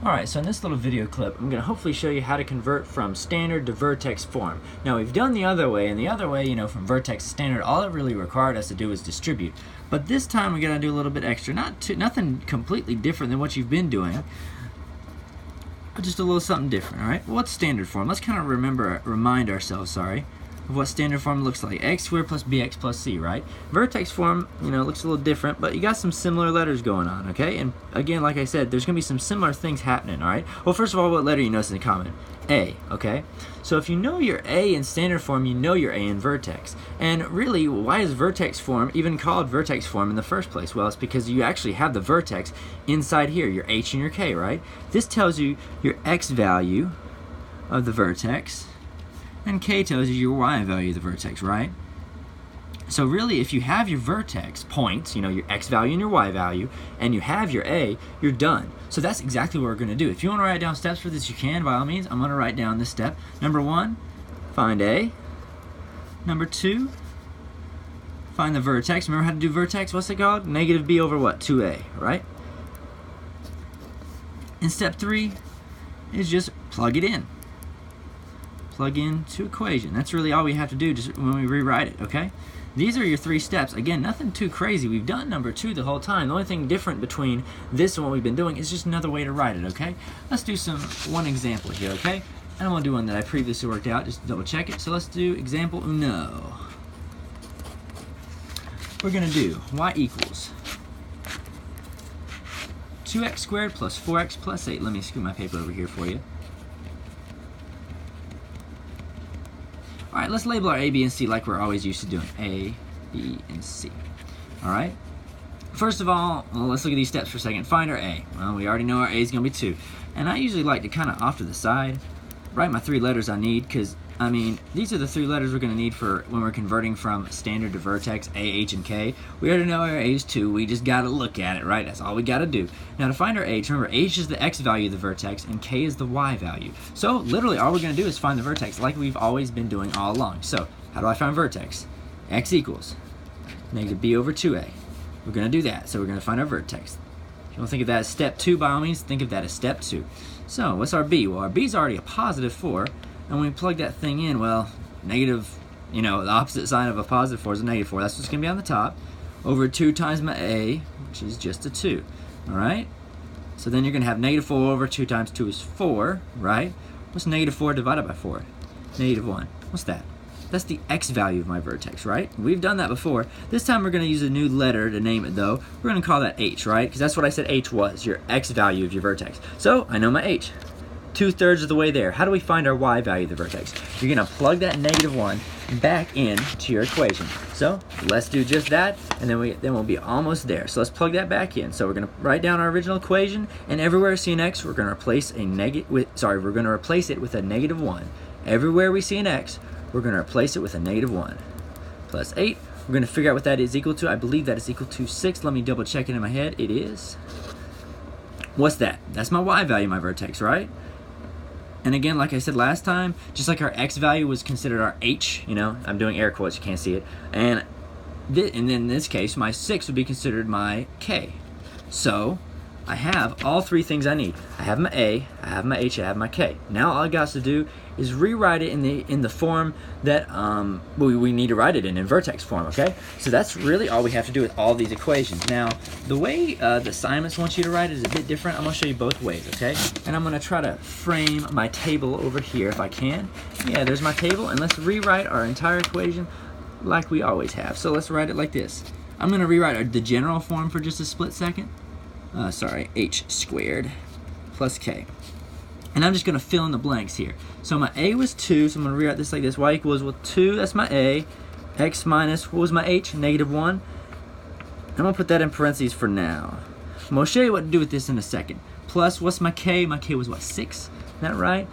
Alright, so in this little video clip, I'm going to hopefully show you how to convert from standard to Vertex form. Now, we've done the other way, and the other way, from Vertex to standard, all it really required us to do was distribute. But this time, we're going to do a little bit extra. Nothing completely different than what you've been doing, but just a little something different, alright? What's standard form? Let's kind of remind ourselves, of what standard form looks like. X squared plus bx plus c, right? Vertex form, looks a little different, but you got some similar letters going on, okay? And again, like I said, there's going to be some similar things happening, all right? Well, first of all, what letter you notice in common? A, okay? So if you know your A in standard form, you know your A in Vertex. And really, why is Vertex form even called Vertex form in the first place? Well, it's because you actually have the vertex inside here, your H and your K, right? This tells you your X value of the vertex, and K tells you your Y value of the vertex, right? So really, if you have your vertex points, your X value and your Y value, and you have your A, you're done. So that's exactly what we're going to do. If you want to write down steps for this, you can, by all means. I'm going to write down this step. Number 1, find A. Number 2, find the vertex. Remember how to do vertex? What's it called? Negative B over what? 2A, right? And step 3 is just plug it in. Plug into equation. That's really all we have to do just when we rewrite it, okay? These are your 3 steps. Again, nothing too crazy. We've done number 2 the whole time. The only thing different between this and what we've been doing is just another way to write it, okay? Let's do one example here, okay? And I'm going to do one that I previously worked out just to double check it. So let's do example uno. We're going to do y equals 2x squared plus 4x plus 8. Let me scoot my paper over here for you. Alright, let's label our A, B, and C like we're always used to doing. A, B, and C. Alright? First of all, let's look at these steps for a second. Find our A. Well, we already know our A is going to be 2. And I usually like to kind of off to the side write my 3 letters I need, because, these are the 3 letters we're going to need for when we're converting from standard to vertex, A, H, and K. We already know our A is 2. We just got to look at it, right? That's all we got to do. Now, to find our H, remember, H is the X value of the vertex, and K is the Y value. So, literally, all we're going to do is find the vertex like we've always been doing all along. So, how do I find vertex? X equals negative B over 2A. We're going to do that. So, we're going to find our vertex. If you don't think of that as step 2, by all means, think of that as step 2. So, what's our B? Well, our B is already a positive 4. And when we plug that thing in, well, negative, the opposite sign of a positive 4 is a negative 4. That's what's going to be on the top. Over 2 times my A, which is just a 2. All right? So then you're going to have negative 4 over 2 times 2 is 4, right? What's negative 4 divided by 4? Negative 1. What's that? That's the X value of my vertex, right? We've done that before. This time we're going to use a new letter to name it, though. We're going to call that H, right? Because that's what I said H was, your X value of your vertex. So I know my H. 2/3 of the way there. How do we find our Y value of the vertex? You're going to plug that negative 1 back into your equation. So let's do just that, and then we'll be almost there. So let's plug that back in. So we're going to write down our original equation, and everywhere we see an X, we're going to replace we're going to replace it with a negative 1. Everywhere we see an X, we're going to replace it with a negative 1. Plus 8. We're going to figure out what that is equal to. I believe that is equal to 6. Let me double check it in my head. It is. What's that? That's my Y value, my vertex, right? And again, like I said last time, just like our X value was considered our H, I'm doing air quotes, you can't see it. And then in this case, my 6 would be considered my K. So I have all 3 things I need. I have my A, I have my H, I have my K. Now all I got to do is rewrite it in the form that we need to write it in vertex form, okay? So that's really all we have to do with all these equations. Now, the way the assignments want you to write it is a bit different. I'm going to show you both ways, okay? And I'm going to try to frame my table over here if I can. Yeah, there's my table, and let's rewrite our entire equation like we always have. So let's write it like this. I'm going to rewrite the general form for just a split second. H squared plus K. And I'm just going to fill in the blanks here. So my A was 2, so I'm going to rewrite this like this. Y equals, 2, that's my A. X minus, what was my H? Negative 1. I'm going to put that in parentheses for now. I'm going to show you what to do with this in a second. Plus, what's my K? My K was what, 6? Is that right?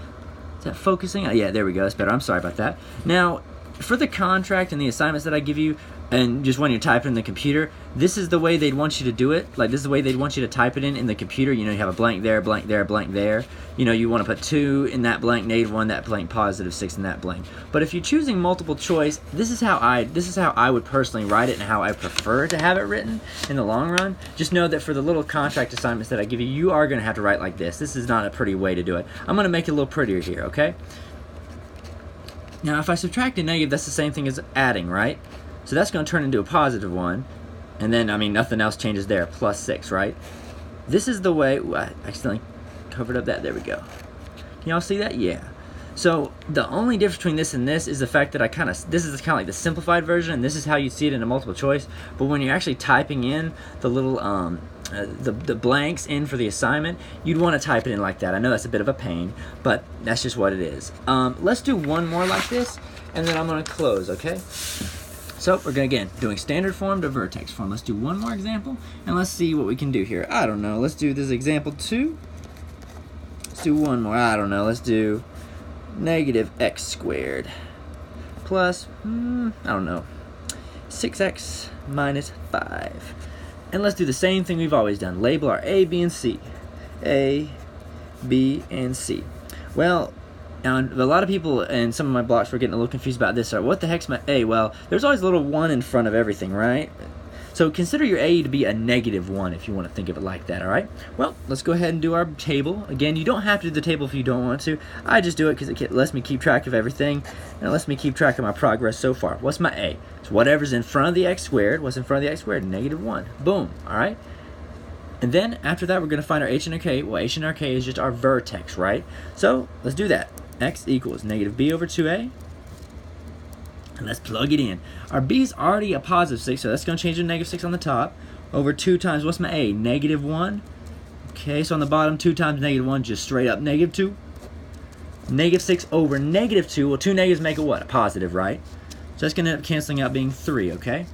Is that focusing? Oh, yeah, there we go. That's better. I'm sorry about that. Now, for the contract and the assignments that I give you, and just when you're typing in the computer, this is the way they'd want you to do it. Like, this is the way they'd want you to type it in the computer. You know, you have a blank there, blank there, blank there. You know, you want to put 2 in that blank, -1, that blank, +6 in that blank. But if you're choosing multiple choice, this is how I would personally write it and how I prefer to have it written in the long run. Just know that for the little contract assignments that I give you, you are going to have to write like this. This is not a pretty way to do it. I'm going to make it a little prettier here, okay? Now, if I subtract a negative, that's the same thing as adding, right? So that's going to turn into a +1. And then, I mean, nothing else changes there. +6, right? This is the way... Ooh, I accidentally covered up that. There we go. Can y'all see that? Yeah. So the only difference between this and this is the fact that this is kind of like the simplified version, and this is how you see it in a multiple choice. But when you're actually typing in the little... the blanks in for the assignment, you'd want to type it in like that. I know that's a bit of a pain, but that's just what it is. Let's do one more like this, and then I'm going to close, okay? So we're going to, again, doing standard form to vertex form. Let's do one more example, and let's see what we can do here. I don't know. Let's do this example 2. Let's do one more. I don't know. Let's do -x² plus, I don't know, 6x minus 5. And let's do the same thing we've always done. Label our A, B, and C. A, B, and C. Well, now a lot of people in some of my blocks were getting a little confused about this. What the heck's my A? Well, there's always a little 1 in front of everything, right? So consider your A to be a -1 if you want to think of it like that, all right? Well, let's go ahead and do our table. Again, you don't have to do the table if you don't want to. I just do it because it lets me keep track of everything, and it lets me keep track of my progress so far. What's my A? It's whatever's in front of the x². What's in front of the x²? -1. Boom, all right? And then after that, we're going to find our h and our k. Well, h and our k is just our vertex, right? So let's do that. X equals -b/2a. And let's plug it in. Our b is already a +6, so that's going to change to -6 on the top. Over 2 times, what's my a? -1. Okay, so on the bottom, 2 times -1, just straight up -2. -6 over -2. Well, 2 negatives make a what? A positive, right? So that's going to end up canceling out being 3, okay?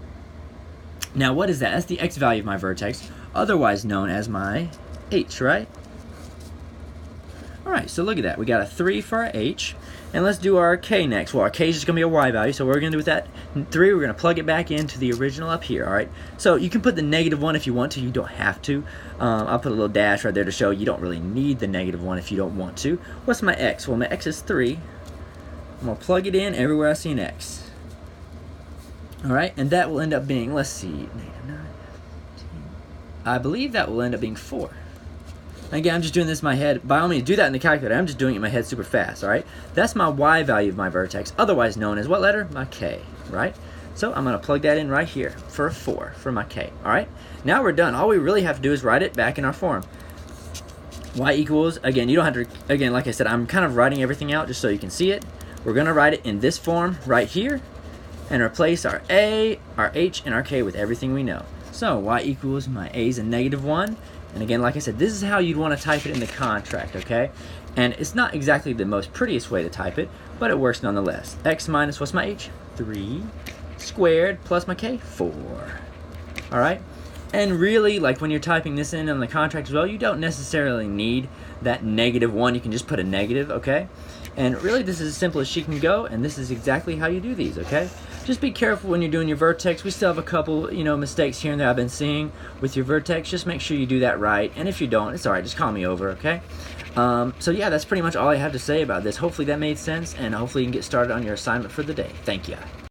Now, what is that? That's the x value of my vertex, otherwise known as my h, right? Alright, so look at that. We got a 3 for our h. And let's do our k next. Well, our k is just going to be a y value, so what we're going to do with that 3, we're going to plug it back into the original up here, alright? So you can put the -1 if you want to. You don't have to. I'll put a little dash right there to show you don't really need the -1 if you don't want to. What's my x? Well, my x is 3. I'm going to plug it in everywhere I see an x. Alright, and that will end up being, let's see, I believe that will end up being 4. Again, I'm just doing this in my head. By all means, do that in the calculator. I'm just doing it in my head super fast, alright? That's my y value of my vertex, otherwise known as what letter? My k, right? So I'm going to plug that in right here for a 4 for my k, alright? Now we're done. All we really have to do is write it back in our form. Y equals, again, you don't have to, again, like I said, I'm kind of writing everything out just so you can see it. We're going to write it in this form right here and replace our a, our h, and our k with everything we know. So y equals my a is a -1. And again, like I said, this is how you'd want to type it in the contract, okay? And it's not exactly the most prettiest way to type it, but it works nonetheless. X minus, what's my h? 3 squared plus my k? 4. All right? And really, like when you're typing this in on the contract as well, you don't necessarily need that -1. You can just put a negative, okay? And really, this is as simple as she can go, and this is exactly how you do these, okay? Just be careful when you're doing your vertex. We still have a couple, mistakes here and there I've been seeing with your vertex. Just make sure you do that right, and if you don't, it's all right. Just call me over, okay? So yeah, that's pretty much all I have to say about this. Hopefully that made sense, and hopefully you can get started on your assignment for the day. Thank you.